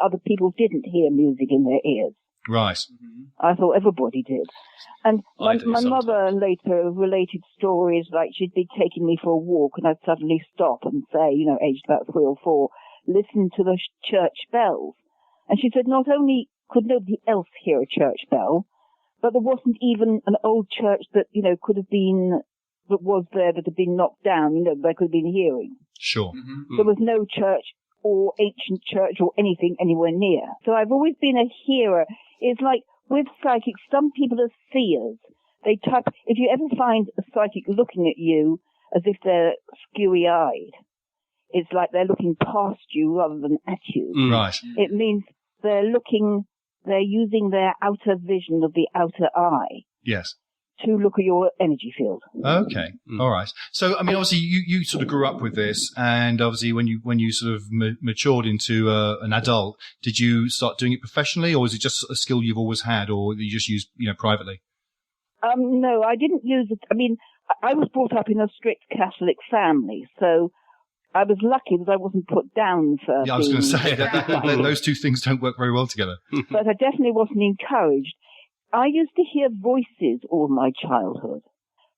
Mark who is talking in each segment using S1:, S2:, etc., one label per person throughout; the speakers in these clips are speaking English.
S1: other people didn't hear music in their ears.
S2: Right.
S1: I thought everybody did. And my
S3: sometimes.
S1: mother later related stories like she'd be taking me for a walk and I'd suddenly stop and say, aged about 3 or 4, listen to the church bells. And she said not only could nobody else hear a church bell, but there wasn't even an old church that, could have been, that was there that had been knocked down, they could have been hearing.
S2: Sure.
S1: There was no church or ancient church or anything anywhere near. So I've always been a hearer. It's like with psychics, some people are seers. If you ever find a psychic looking at you as if they're skewy-eyed, it's like they're looking past you rather than at you.
S2: Right.
S1: It means they're using their outer vision of the outer eye.
S2: Yes.
S1: To look at your energy field.
S2: Okay. All right. So, I mean, obviously, you sort of grew up with this, and obviously, when you sort of matured into an adult, did you start doing it professionally, or was it just a skill you've always had, or you just used, privately?
S1: No, I didn't use it. I mean, I was brought up in a strict Catholic family, so I was lucky that I wasn't put down for.
S2: Yeah, I was going to say that those two things don't work very well together.
S1: But I definitely wasn't encouraged. I used to hear voices all my childhood,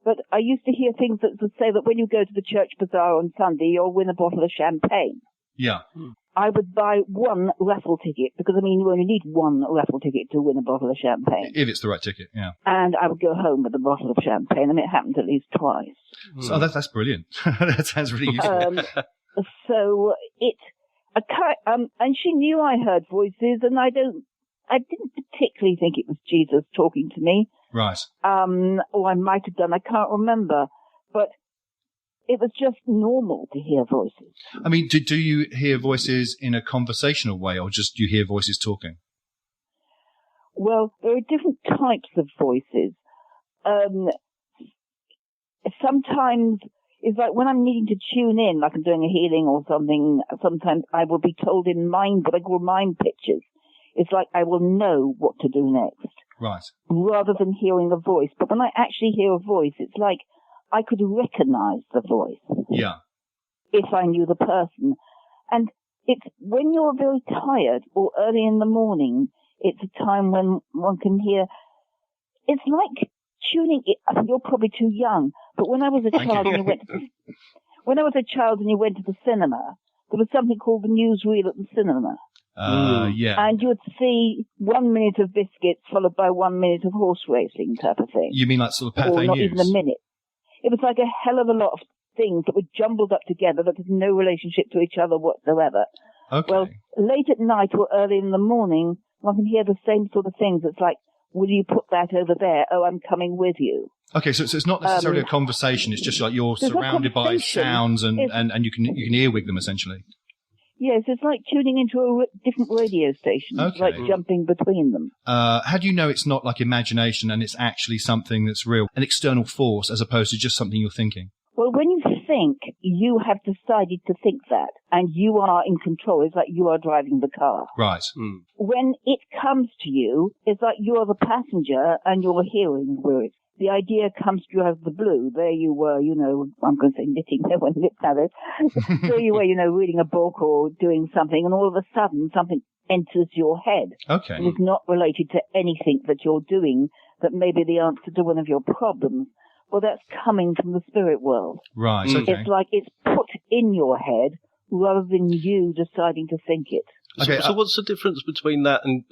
S1: but I used to hear things that would say that when you go to the church bazaar on Sunday, you'll win a bottle of champagne.
S2: Yeah.
S1: I would buy one raffle ticket, because, you only need one raffle ticket to win a bottle of champagne.
S2: If it's the right ticket, yeah.
S1: And I would go home with a bottle of champagne, and it happened at least twice.
S2: So that's brilliant. That sounds really useful.
S1: And she knew I heard voices, and I didn't particularly think it was Jesus talking to me.
S2: Right.
S1: Or I might have done, I can't remember. But it was just normal to hear voices.
S2: I mean, do you hear voices in a conversational way, or just you hear voices talking?
S1: Well, there are different types of voices. Sometimes it's like when I'm needing to tune in, like I'm doing a healing or something, sometimes I will be told in what I call mind pictures. It's like I will know what to do next.
S2: Right.
S1: Rather than hearing a voice. But when I actually hear a voice, it's like I could recognize the voice.
S2: Yeah.
S1: If I knew the person. And it's when you're very tired or early in the morning, it's a time when one can hear. It's like tuning in. You're probably too young, but when I was a child and you went to the cinema, there was something called the newsreel at the cinema.
S2: Yeah.
S1: And you would see 1 minute of biscuits followed by 1 minute of horse racing type of thing.
S2: You mean like sort of Pathé
S1: Or not
S2: News?
S1: even a minute. It was like a hell of a lot of things that were jumbled up together that had no relationship to each other whatsoever.
S2: Okay.
S1: Well, late at night or early in the morning, one can hear the same sort of things. It's like, will you put that over there? Oh, I'm coming with you.
S2: Okay, so it's not necessarily a conversation. It's just like you're surrounded by sounds and you can earwig them essentially.
S1: Yes, it's like tuning into a different radio station.
S2: Okay.
S1: It's like jumping between them.
S2: How do you know it's not like imagination and it's actually something that's real, an external force, as opposed to just something you're thinking?
S1: Well, when you think, you have decided to think that, and you are in control. It's like you are driving the car.
S2: Right.
S1: When it comes to you, it's like you are the passenger and you're hearing where it's. The idea comes to you out of the blue. There you were, I'm going to say knitting, no one knits at it. There you were, reading a book or doing something, and all of a sudden something enters your head.
S2: Okay.
S1: And is not related to anything that you're doing that may be the answer to one of your problems. Well, that's coming from the spirit world.
S2: Right, okay.
S1: It's like it's put in your head rather than you deciding to think it.
S2: Okay,
S3: so what's the difference between that and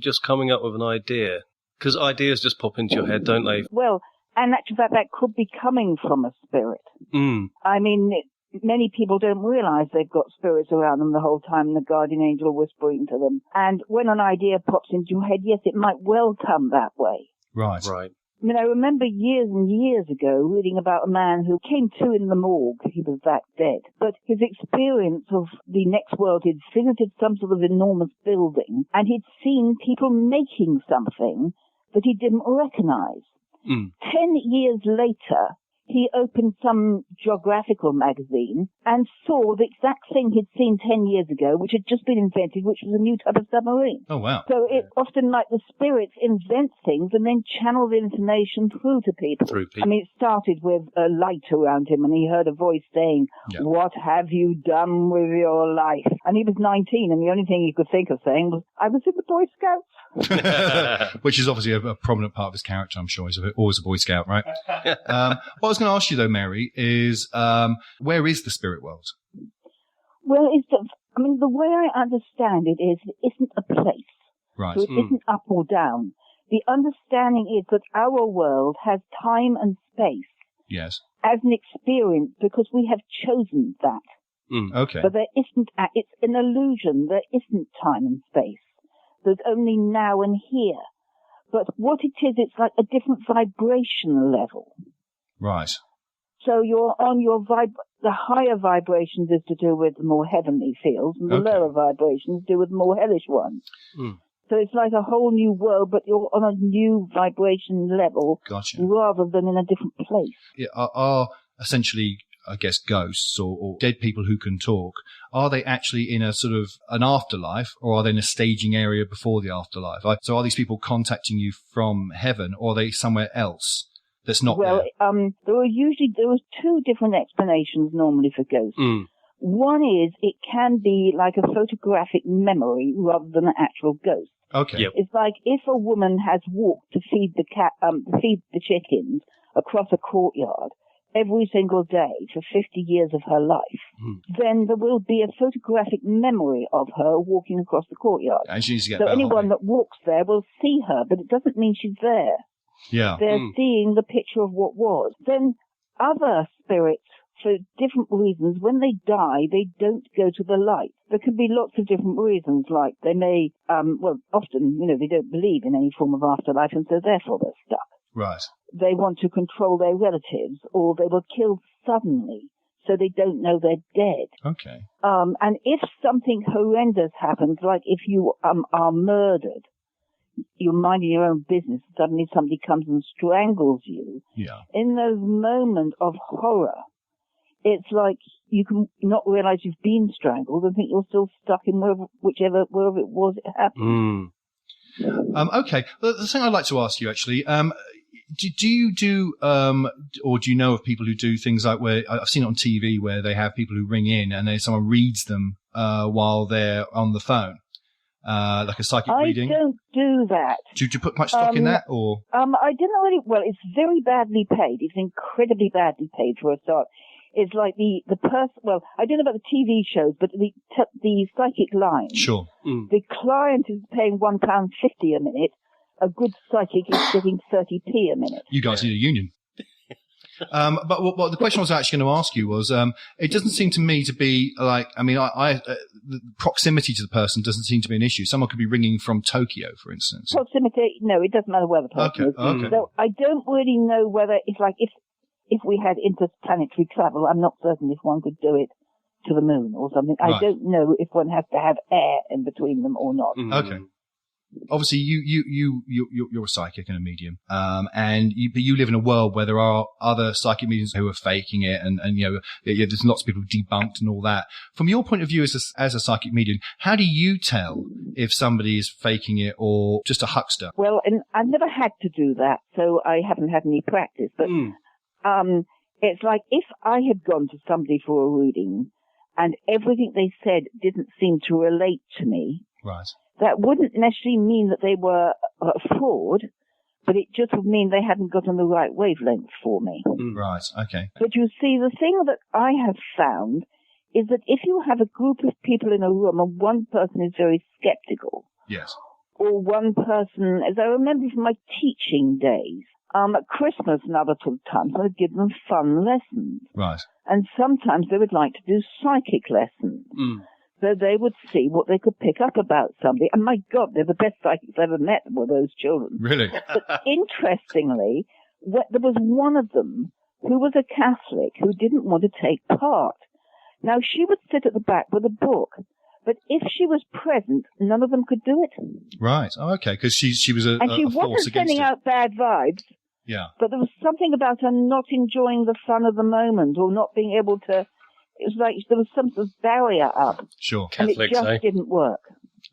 S3: just coming up with an idea? Because ideas just pop into your head, don't they?
S1: Well, and actually that could be coming from a spirit. I mean, many people don't realize they've got spirits around them the whole time and the guardian angel whispering to them. And when an idea pops into your head, yes, it might well come that way.
S2: Right.
S1: I mean, I remember years and years ago reading about a man who came to in the morgue. He was that dead. But his experience of the next world, he'd visited some sort of enormous building and he'd seen people making something that he didn't recognize. 10 years later, he opened some geographical magazine and saw the exact thing he'd seen 10 years ago, which had just been invented, which was a new type of submarine.
S2: Oh, wow.
S1: So it's often like the spirits invent things and then channel the information through to people. I mean, it started with a light around him, and he heard a voice saying, "What have you done with your life?" And he was 19, and the only thing he could think of saying was, "I was in the Boy Scouts."
S2: Which is obviously a prominent part of his character, I'm sure. He's always a Boy Scout, right? What I was going to ask you, though, Mary, is where is the spirit world?
S1: Well, the way I understand it is it isn't a place.
S2: Right.
S1: So it isn't up or down. The understanding is that our world has time and space as an experience because we have chosen that.
S2: Okay.
S1: But there isn't, it's an illusion. There isn't time and space. There's only now and here. But what it is, it's like a different vibration level.
S2: Right.
S1: So you're on the higher vibrations is to do with the more heavenly fields, and the lower vibrations do with more hellish ones. So it's like a whole new world, but you're on a new vibration level rather than in a different place.
S2: Yeah, are essentially, I guess, ghosts or dead people who can talk, are they actually in a sort of an afterlife, or are they in a staging area before the afterlife? So are these people contacting you from heaven, or are they somewhere else that's not there?
S1: There are two different explanations normally for ghosts. One is it can be like a photographic memory rather than an actual ghost.
S2: Okay. Yep.
S1: It's like if a woman has walked to feed the chickens across a courtyard every single day for 50 years of her life, then there will be a photographic memory of her walking across the courtyard.
S2: And she needs to get
S1: so anyone that walks there will see her, but it doesn't mean she's there.
S2: Yeah.
S1: They're seeing the picture of what was. Then other spirits, for different reasons, when they die, they don't go to the light. There can be lots of different reasons, like they may, often, they don't believe in any form of afterlife, and so therefore they're stuck.
S2: Right.
S1: They want to control their relatives, or they were killed suddenly, so they don't know they're dead.
S2: Okay.
S1: And if something horrendous happens, like if you are murdered, you're minding your own business, suddenly somebody comes and strangles you. Yeah. In those moments of horror, it's like you can not realize you've been strangled and think you're still stuck in wherever it was it happened.
S2: Okay. The thing I'd like to ask you, actually, do you do, or do you know of people who do things like where I've seen it on TV where they have people who ring in and someone reads them while they're on the phone, like a psychic reading?
S1: I don't do that.
S2: Do you put much stock in that, or?
S1: I don't really. Well, it's very badly paid. It's incredibly badly paid for a start. It's like the person. Well, I don't know about the TV shows, but the psychic line.
S2: Sure.
S1: The client is paying £1.50 a minute. A good psychic is getting 30p a minute.
S2: You guys need a union. But what the question I was actually going to ask you was, it doesn't seem to me to be like, the proximity to the person doesn't seem to be an issue. Someone could be ringing from Tokyo, for instance.
S1: Proximity, no, it doesn't matter where the person is.
S2: Okay.
S1: So I don't really know whether it's like, if we had interplanetary travel, I'm not certain if one could do it to the moon or something. Right. I don't know if one has to have air in between them or not.
S2: Okay. Obviously, you're a psychic and a medium, but you live in a world where there are other psychic mediums who are faking it, and there's lots of people debunked and all that. From your point of view as a psychic medium, how do you tell if somebody is faking it or just a huckster?
S1: Well, and I've never had to do that, so I haven't had any practice. But it's like if I had gone to somebody for a reading and everything they said didn't seem to relate to me.
S2: Right.
S1: That wouldn't necessarily mean that they were a fraud, but it just would mean they hadn't gotten the right wavelength for me.
S2: Right, okay.
S1: But you see, the thing that I have found is that if you have a group of people in a room and one person is very skeptical,
S2: yes,
S1: or one person, as I remember from my teaching days, at Christmas and other times, I would give them fun lessons.
S2: Right.
S1: And sometimes they would like to do psychic lessons. So they would see what they could pick up about somebody. And my God, they're the best psychics I've ever met, were those children.
S2: Really?
S1: But interestingly, there was one of them who was a Catholic who didn't want to take part. Now, she would sit at the back with a book, but if she was present, none of them could do it.
S2: Right. Oh, okay. Because she was a
S1: and she
S2: force
S1: wasn't
S2: against
S1: sending
S2: it.
S1: out bad vibes.
S2: Yeah.
S1: But there was something about her not enjoying the fun of the moment or not being able to. It was like there was some sort of barrier up.
S2: Sure.
S1: And it just didn't work.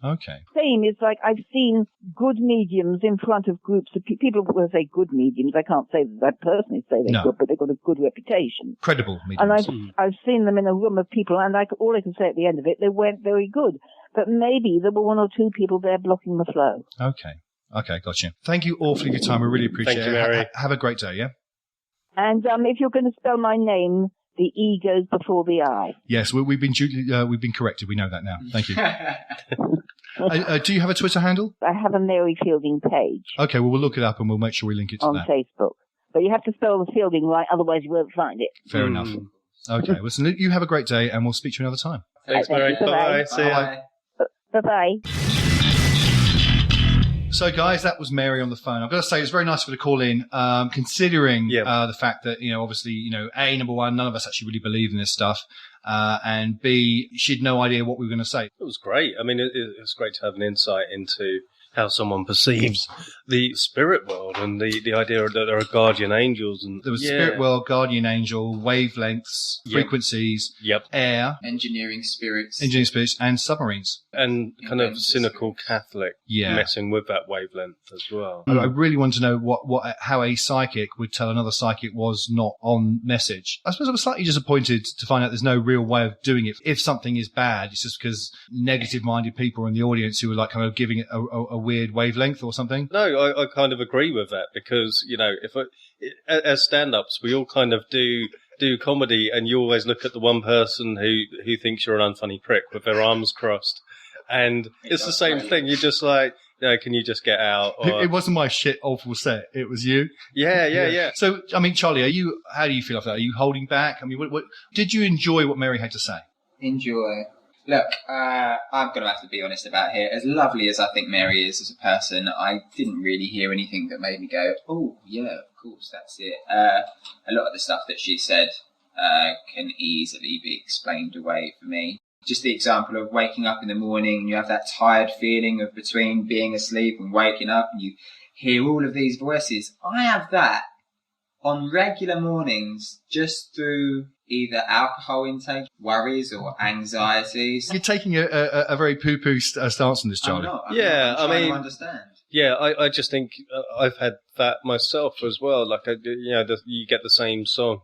S2: Okay.
S1: Same is like I've seen good mediums in front of groups of people who will say good mediums. I can't say that I personally say they're good, but they've got a good reputation.
S2: Credible mediums.
S1: And I've seen them in a room of people, and all I can say at the end of it, they weren't very good. But maybe there were one or two people there blocking the flow.
S2: Okay, gotcha. Thank you all for your time. I really appreciate it.
S3: Thank you, Mary.
S2: Have a great day, yeah?
S1: And if you're going to spell my name, the E goes before the I.
S2: Yes, we've been corrected. We know that now. Thank you. Do you have a Twitter handle?
S1: I have a Mary Fielding page.
S2: Okay, well, we'll look it up and we'll make sure we link it to
S1: on
S2: that.
S1: Facebook. But you have to spell the Fielding right, otherwise you won't find it.
S2: Fair enough. Okay, listen, you have a great day and we'll speak to you another time.
S3: Thanks, Mary. Bye. See ya.
S1: Bye-bye.
S2: So, guys, that was Mary on the phone. I've got to say, it's very nice of her to call in, considering the fact that, obviously, A, number one, none of us actually really believe in this stuff, and B, she had no idea what we were going to say.
S3: It was great. I mean, it's great to have an insight into how someone perceives the spirit world and the idea that there are guardian angels. And
S2: there was spirit world, guardian angel, wavelengths, frequencies, air,
S4: engineering spirits,
S2: and submarines.
S3: And kind of cynical Catholic messing with that wavelength as well.
S2: I really want to know how a psychic would tell another psychic was not on message. I suppose I was slightly disappointed to find out there's no real way of doing it. If something is bad, it's just because negative-minded people in the audience who are like kind of giving it a weird wavelength or something.
S3: No, I kind of agree with that because, as stand-ups, we all kind of do comedy, and you always look at the one person who thinks you're an unfunny prick with their arms crossed. And it's the same thing. You're just like, can you just get out? Or...
S2: It wasn't my shit, awful set. It was you.
S3: Yeah.
S2: So, I mean, Charlie, how do you feel after that? Are you holding back? I mean, what did you enjoy what Mary had to say?
S4: Enjoy. Look, I'm going to have to be honest about here. As lovely as I think Mary is as a person, I didn't really hear anything that made me go, oh, yeah, of course, that's it. A lot of the stuff that she said can easily be explained away for me. Just the example of waking up in the morning and you have that tired feeling of between being asleep and waking up and you hear all of these voices. I have that on regular mornings just through either alcohol intake, worries or anxieties.
S2: You're taking a very poo-poo stance on this, Charlie.
S4: I'm not. I'm trying to understand.
S3: Yeah, I just think I've had that myself as well. Like, you get the same song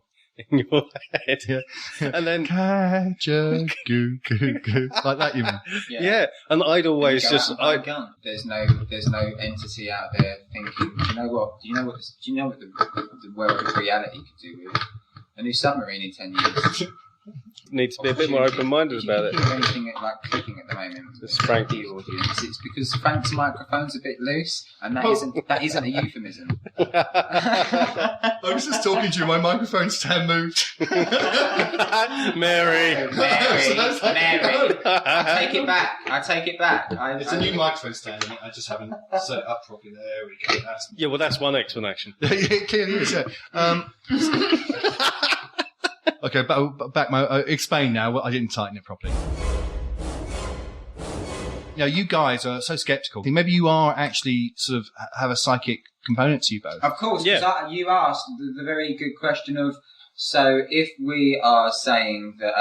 S3: in your head.
S2: Yeah.
S3: And then...
S2: Catch a goo, goo, goo. Like that, you mean?
S3: Yeah. And I'd always just...
S4: There's no entity out there thinking, do you know what the world of reality could do with a new submarine in 10 years?
S3: Need to be a bit more open-minded about it.
S4: If you hear anything like clicking at the moment,
S3: it's Frank.
S4: The audience, it's because Frank's microphone's a bit loose, and that isn't a euphemism.
S2: I was just talking to you. My microphone stand moved.
S3: Mary.
S4: I take it back.
S2: It's a new microphone stand. I just haven't set it up properly. There we go.
S3: Well, that's one explanation.
S2: It clearly is. Yeah. Okay, back explain now. I didn't tighten it properly. You guys are so sceptical. Maybe you are actually sort of have a psychic component to you both.
S4: Of course, because you asked the very good question of, so if we are saying that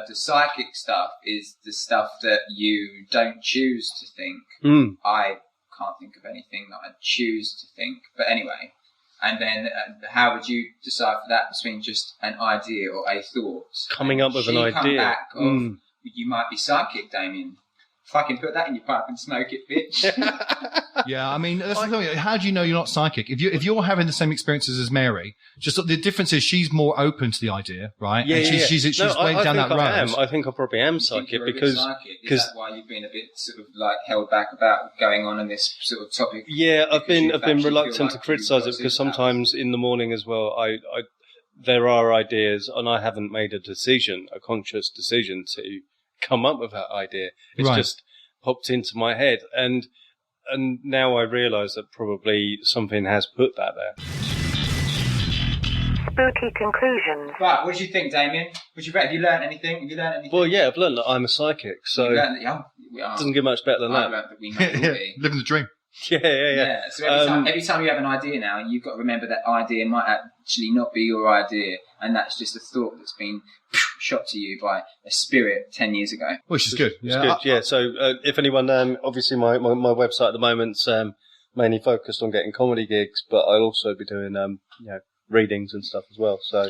S4: the psychic stuff is the stuff that you don't choose to think, I can't think of anything that I choose to think. But anyway... And then how would you decipher that between just an idea or a thought?
S3: Coming up with an idea.
S4: Come back of, you might be psychic, Damien. Fucking put that in your pipe and smoke it, bitch.
S2: Yeah, I mean, that's the thing. How do you know you're not psychic? If you're having the same experiences as Mary, just the difference is she's more open to the idea, right?
S3: Yeah,
S2: and she's went down that road.
S3: I think I probably am psychic because
S4: is that why you've been a bit sort of like held back about going on this sort of topic?
S3: Yeah, I've been reluctant to criticise it because sometimes in the morning as well, there are ideas and I haven't made a conscious decision to come up with that idea. It's just popped into my head, and now I realise that probably something has put that there.
S5: Spooky conclusions.
S4: Right, what did you think, Damien? Have you learned anything?
S3: Well, yeah, I've learned that I'm a psychic, so it doesn't get much better than that.
S4: Learned that we know
S2: living the dream.
S3: Yeah.
S4: So every time you have an idea now, you've got to remember that idea might actually not be your idea, and that's just a thought that's been shot to you by a spirit 10 years ago.
S2: Which is good.
S3: It's good, yeah. So if anyone, obviously my website at the moment's mainly focused on getting comedy gigs, but I'll also be doing readings and stuff as well. So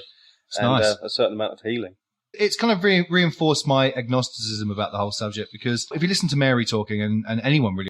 S2: nice.
S3: A certain amount of healing.
S2: It's kind of reinforced my agnosticism about the whole subject, because if you listen to Mary talking, and anyone really